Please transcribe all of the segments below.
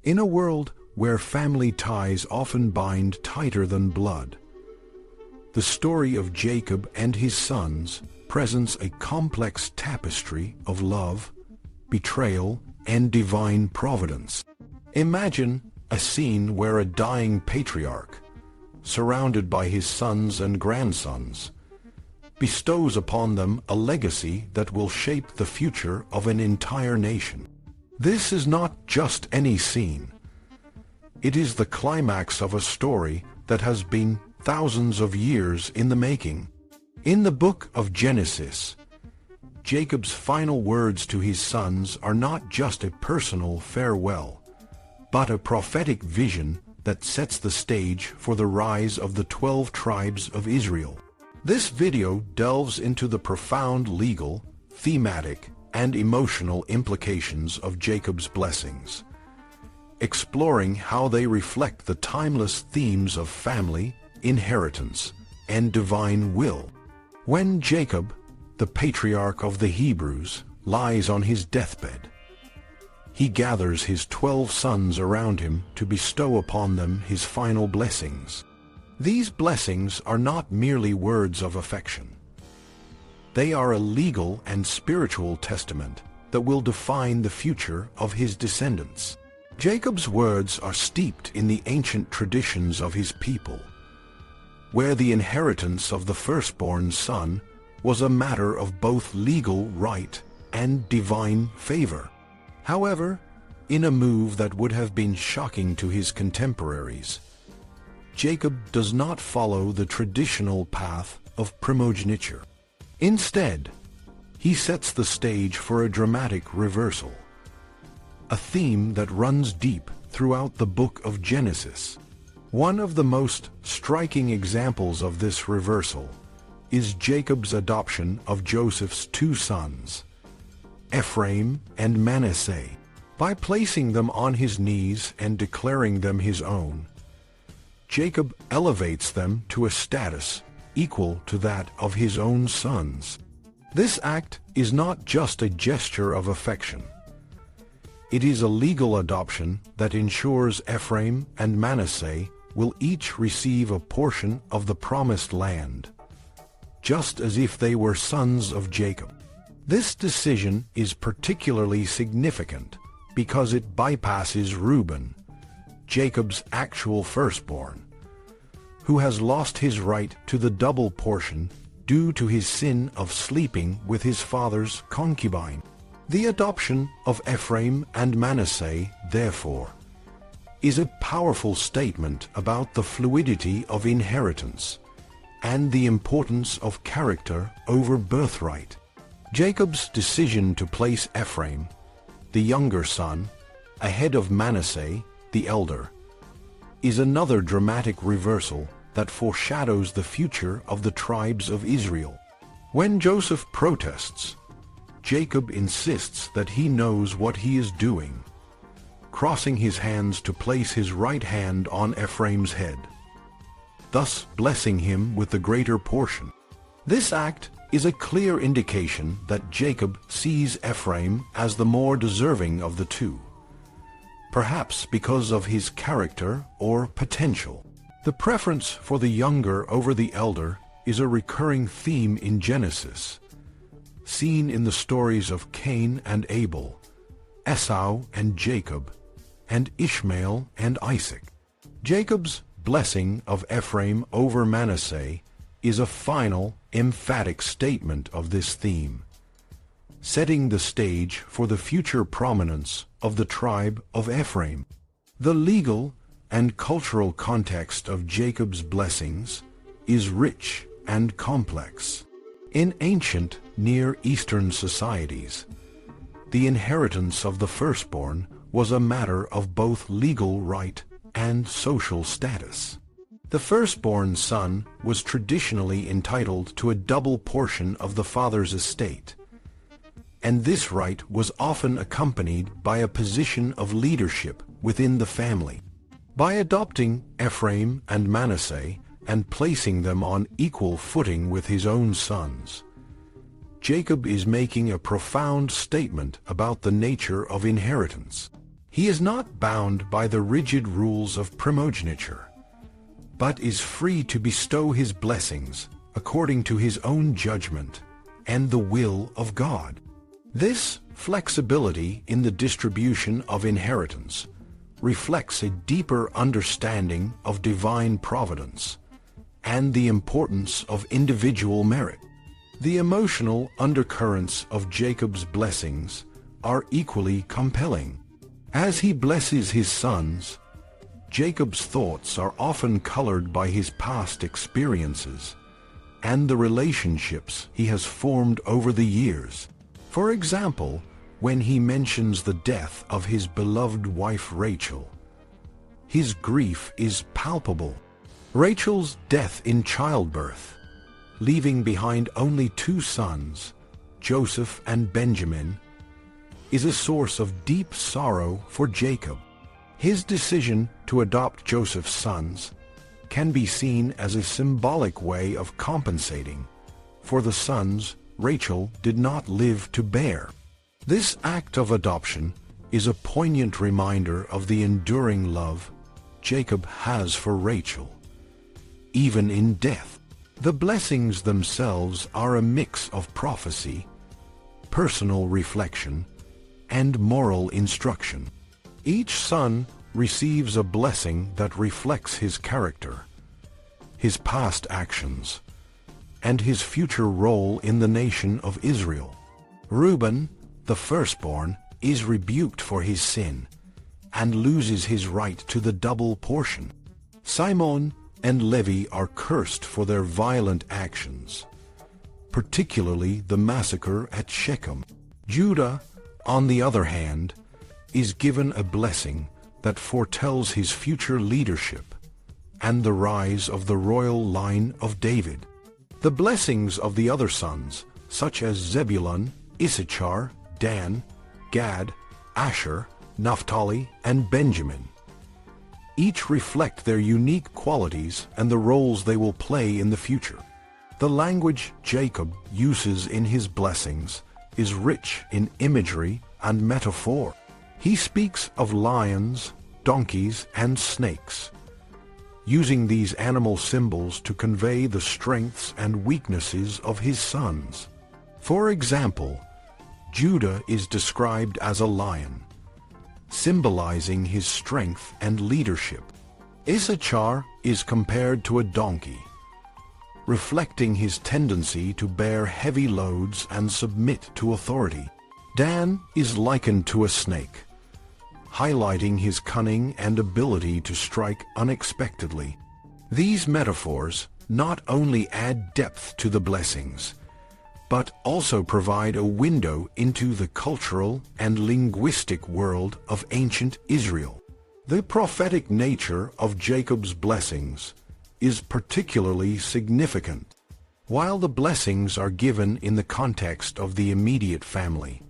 In a world where family ties often bind tighter than blood, the story of Jacob and his sons presents a complex tapestry of love, betrayal, and divine providence. Imagine a scene where a dying patriarch, surrounded by his sons and grandsons, bestows upon them a legacy that will shape the future of an entire nation. This is not just any scene. It is the climax of a story that has been thousands of years in the making. In the book of Genesis, Jacob's final words to his sons are not just a personal farewell, but a prophetic vision that sets the stage for the rise of the 12 tribes of Israel. This video delves into the profound legal, thematic, and emotional implications of Jacob's blessings, exploring how they reflect the timeless themes of family, inheritance, and divine will. When Jacob, the patriarch of the Hebrews, lies on his deathbed, he gathers his 12 sons around him to bestow upon them his final blessings. These blessings are not merely words of affection. They are a legal and spiritual testament that will define the future of his descendants. Jacob's words are steeped in the ancient traditions of his people, where the inheritance of the firstborn son was a matter of both legal right and divine favor. However, in a move that would have been shocking to his contemporaries, Jacob does not follow the traditional path of primogeniture. Instead, he sets the stage for a dramatic reversal, a theme that runs deep throughout the book of Genesis. One of the most striking examples of this reversal is Jacob's adoption of Joseph's 2 sons, Ephraim and Manasseh. By placing them on his knees and declaring them his own, Jacob elevates them to a status equal to that of his own sons. This act is not just a gesture of affection. It is a legal adoption that ensures Ephraim and Manasseh will each receive a portion of the promised land, just as if they were sons of Jacob. This decision is particularly significant because it bypasses Reuben, Jacob's actual firstborn, who has lost his right to the double portion due to his sin of sleeping with his father's concubine. The adoption of Ephraim and Manasseh, therefore, is a powerful statement about the fluidity of inheritance and the importance of character over birthright. Jacob's decision to place Ephraim, the younger son, ahead of Manasseh, the elder, is another dramatic reversal that foreshadows the future of the tribes of Israel. When Joseph protests, Jacob insists that he knows what he is doing, crossing his hands to place his right hand on Ephraim's head, thus blessing him with the greater portion. This act is a clear indication that Jacob sees Ephraim as the more deserving of the two, perhaps because of his character or potential. The preference for the younger over the elder is a recurring theme in Genesis, seen in the stories of Cain and Abel, Esau and Jacob, and Ishmael and Isaac. Jacob's blessing of Ephraim over Manasseh is a final, emphatic statement of this theme, setting the stage for the future prominence of the tribe of Ephraim. The legal and cultural context of Jacob's blessings is rich and complex. In ancient Near Eastern societies, the inheritance of the firstborn was a matter of both legal right and social status. The firstborn son was traditionally entitled to a double portion of the father's estate, and this right was often accompanied by a position of leadership within the family. By adopting Ephraim and Manasseh and placing them on equal footing with his own sons, Jacob is making a profound statement about the nature of inheritance. He is not bound by the rigid rules of primogeniture, but is free to bestow his blessings according to his own judgment and the will of God. This flexibility in the distribution of inheritance reflects a deeper understanding of divine providence and the importance of individual merit. The emotional undercurrents of Jacob's blessings are equally compelling. As he blesses his sons, Jacob's thoughts are often colored by his past experiences and the relationships he has formed over the years. For example, when he mentions the death of his beloved wife Rachel, his grief is palpable. Rachel's death in childbirth, leaving behind only 2 sons, Joseph and Benjamin, is a source of deep sorrow for Jacob. His decision to adopt Joseph's sons can be seen as a symbolic way of compensating for the sons Rachel did not live to bear. This act of adoption is a poignant reminder of the enduring love Jacob has for Rachel, even in death. The blessings themselves are a mix of prophecy, personal reflection, and moral instruction. Each son receives a blessing that reflects his character, his past actions, and his future role in the nation of Israel. Reuben, the firstborn, is rebuked for his sin and loses his right to the double portion. Simon and Levi are cursed for their violent actions, particularly the massacre at Shechem. Judah, on the other hand, is given a blessing that foretells his future leadership and the rise of the royal line of David. The blessings of the other sons, such as Zebulun, Issachar, Dan, Gad, Asher, Naphtali, and Benjamin, each reflect their unique qualities and the roles they will play in the future. The language Jacob uses in his blessings is rich in imagery and metaphor. He speaks of lions, donkeys, and snakes, using these animal symbols to convey the strengths and weaknesses of his sons. For example, Judah is described as a lion, symbolizing his strength and leadership. Issachar is compared to a donkey, reflecting his tendency to bear heavy loads and submit to authority. Dan is likened to a snake, highlighting his cunning and ability to strike unexpectedly. These metaphors not only add depth to the blessings, but also provide a window into the cultural and linguistic world of ancient Israel. The prophetic nature of Jacob's blessings is particularly significant. While the blessings are given in the context of the immediate family,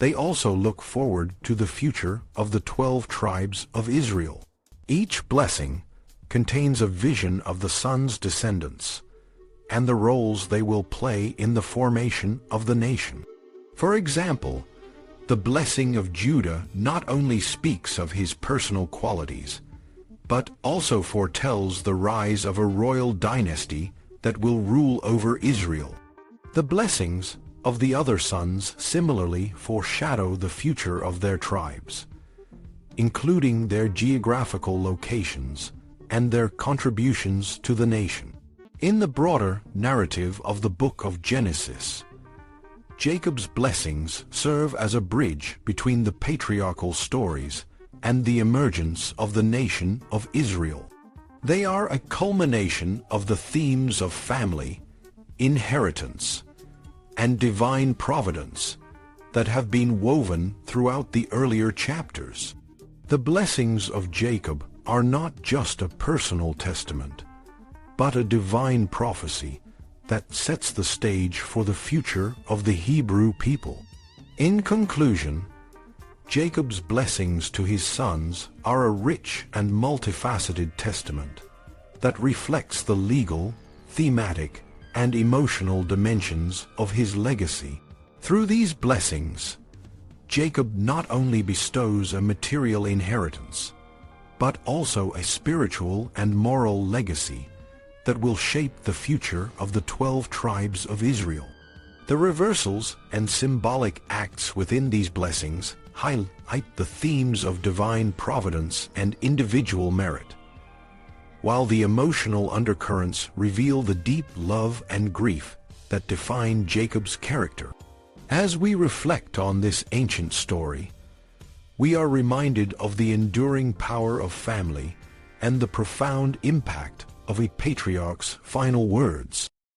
they also look forward to the future of the 12 tribes of Israel. Each blessing contains a vision of the sons' descendants and the roles they will play in the formation of the nation. For example, the blessing of Judah not only speaks of his personal qualities, but also foretells the rise of a royal dynasty that will rule over Israel. The blessings of the other sons similarly foreshadow the future of their tribes, including their geographical locations and their contributions to the nation. In the broader narrative of the book of Genesis, Jacob's blessings serve as a bridge between the patriarchal stories and the emergence of the nation of Israel. They are a culmination of the themes of family, inheritance, and divine providence that have been woven throughout the earlier chapters. The blessings of Jacob are not just a personal testament, but a divine prophecy that sets the stage for the future of the Hebrew people. In conclusion, Jacob's blessings to his sons are a rich and multifaceted testament that reflects the legal, thematic, and emotional dimensions of his legacy. Through these blessings, Jacob not only bestows a material inheritance, but also a spiritual and moral legacy that will shape the future of the 12 tribes of Israel. The reversals and symbolic acts within these blessings highlight the themes of divine providence and individual merit, while the emotional undercurrents reveal the deep love and grief that define Jacob's character. As we reflect on this ancient story, we are reminded of the enduring power of family and the profound impact of a patriarch's final words.